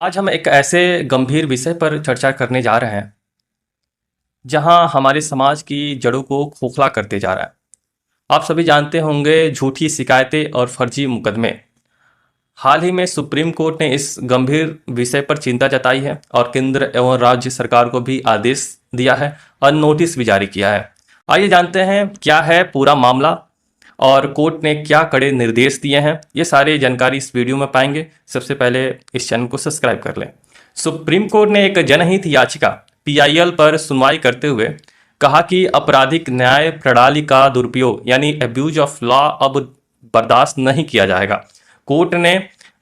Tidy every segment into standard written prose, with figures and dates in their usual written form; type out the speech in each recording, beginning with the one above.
आज हम एक ऐसे गंभीर विषय पर चर्चा करने जा रहे हैं जहां हमारे समाज की जड़ों को खोखला करते जा रहा है। आप सभी जानते होंगे झूठी शिकायतें और फर्जी मुकदमे। हाल ही में सुप्रीम कोर्ट ने इस गंभीर विषय पर चिंता जताई है और केंद्र एवं राज्य सरकार को भी आदेश दिया है और नोटिस भी जारी किया है। आइए जानते हैं क्या है पूरा मामला और कोर्ट ने क्या कड़े निर्देश दिए हैं। ये सारी जानकारी इस वीडियो में पाएंगे। सबसे पहले इस चैनल को सब्सक्राइब कर लें। सुप्रीम कोर्ट ने एक जनहित याचिका पीआईएल पर सुनवाई करते हुए कहा कि आपराधिक न्याय प्रणाली का दुरुपयोग यानी एब्यूज ऑफ लॉ अब बर्दाश्त नहीं किया जाएगा। कोर्ट ने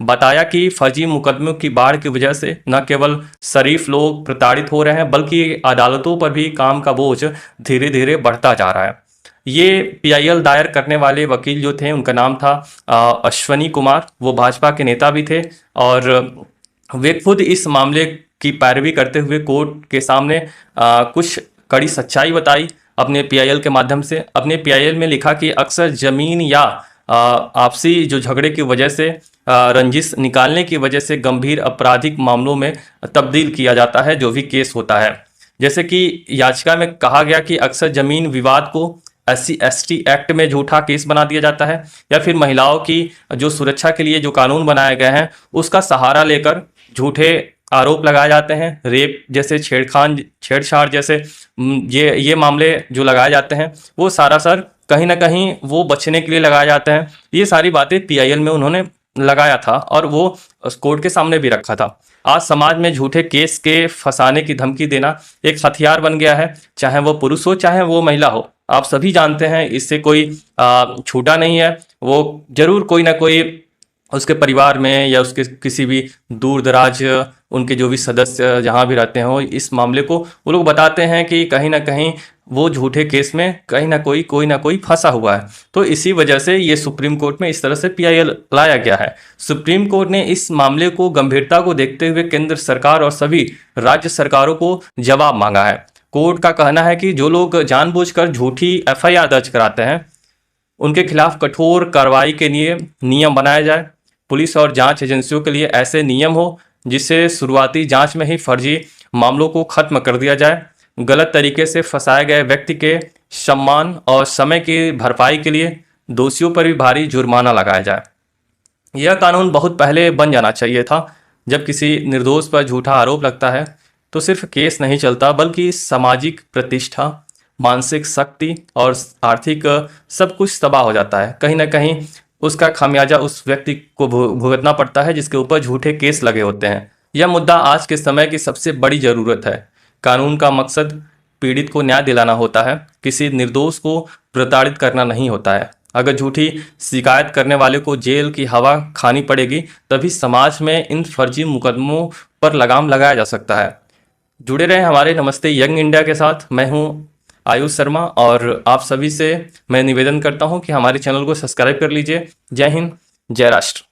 बताया कि फर्जी मुकदमों की बाढ़ की वजह से न केवल शरीफ लोग प्रताड़ित हो रहे हैं बल्कि अदालतों पर भी काम का बोझ धीरे धीरे बढ़ता जा रहा है। ये पीआईएल दायर करने वाले वकील जो थे उनका नाम था अश्वनी कुमार। वो भाजपा के नेता भी थे और वे खुद इस मामले की पैरवी करते हुए कोर्ट के सामने कुछ कड़ी सच्चाई बताई अपने पीआईएल के माध्यम से। अपने पीआईएल में लिखा कि अक्सर जमीन या आपसी जो झगड़े की वजह से रंजिश निकालने की वजह से गंभीर आपराधिक मामलों में तब्दील किया जाता है जो भी केस होता है। जैसे कि याचिका में कहा गया कि अक्सर जमीन विवाद को SC/ST एक्ट में झूठा केस बना दिया जाता है या फिर महिलाओं की जो सुरक्षा के लिए जो कानून बनाए गए हैं उसका सहारा लेकर झूठे आरोप लगाए जाते हैं। रेप जैसे छेड़छाड़ जैसे ये मामले जो लगाए जाते हैं वो सर कहीं ना कहीं वो बचने के लिए लगाए जाते हैं। ये सारी बातें पीआईएल में उन्होंने लगाया था और वो कोर्ट के सामने भी रखा था। आज समाज में झूठे केस के फंसाने की धमकी देना एक हथियार बन गया है, चाहे वो पुरुष हो चाहे वो महिला हो। आप सभी जानते हैं इससे कोई छूटा नहीं है। वो जरूर कोई ना कोई उसके परिवार में या उसके किसी भी दूर दराज उनके जो भी सदस्य जहां भी रहते हो इस मामले को वो लोग बताते हैं कि कहीं ना कहीं वो झूठे केस में कहीं ना कोई फंसा हुआ है। तो इसी वजह से ये सुप्रीम कोर्ट में इस तरह से पीआईएल लाया गया है। सुप्रीम कोर्ट ने इस मामले को गंभीरता को देखते हुए केंद्र सरकार और सभी राज्य सरकारों को जवाब मांगा है। कोर्ट का कहना है कि जो लोग जानबूझकर झूठी एफआईआर दर्ज कराते हैं उनके खिलाफ कठोर कार्रवाई के लिए नियम बनाया जाए। पुलिस और जांच एजेंसियों के लिए ऐसे नियम हो जिससे शुरुआती जांच में ही फर्जी मामलों को खत्म कर दिया जाए। गलत तरीके से फंसाए गए व्यक्ति के सम्मान और समय की भरपाई के लिए दोषियों पर भी भारी जुर्माना लगाया जाए। यह कानून बहुत पहले बन जाना चाहिए था। जब किसी निर्दोष पर झूठा आरोप लगता है तो सिर्फ केस नहीं चलता बल्कि सामाजिक प्रतिष्ठा, मानसिक शक्ति और आर्थिक सब कुछ तबाह हो जाता है। कहीं ना कहीं उसका खामियाजा उस व्यक्ति को भुगतना पड़ता है जिसके ऊपर झूठे केस लगे होते हैं। यह मुद्दा आज के समय की सबसे बड़ी जरूरत है। कानून का मकसद पीड़ित को न्याय दिलाना होता है, किसी निर्दोष को प्रताड़ित करना नहीं होता है। अगर झूठी शिकायत करने वाले को जेल की हवा खानी पड़ेगी तभी समाज में इन फर्जी मुकदमों पर लगाम लगाया जा सकता है। जुड़े रहें हमारे नमस्ते यंग इंडिया के साथ। मैं हूं आयुष शर्मा और आप सभी से मैं निवेदन करता हूं कि हमारे चैनल को सब्सक्राइब कर लीजिए। जय हिंद, जय राष्ट्र।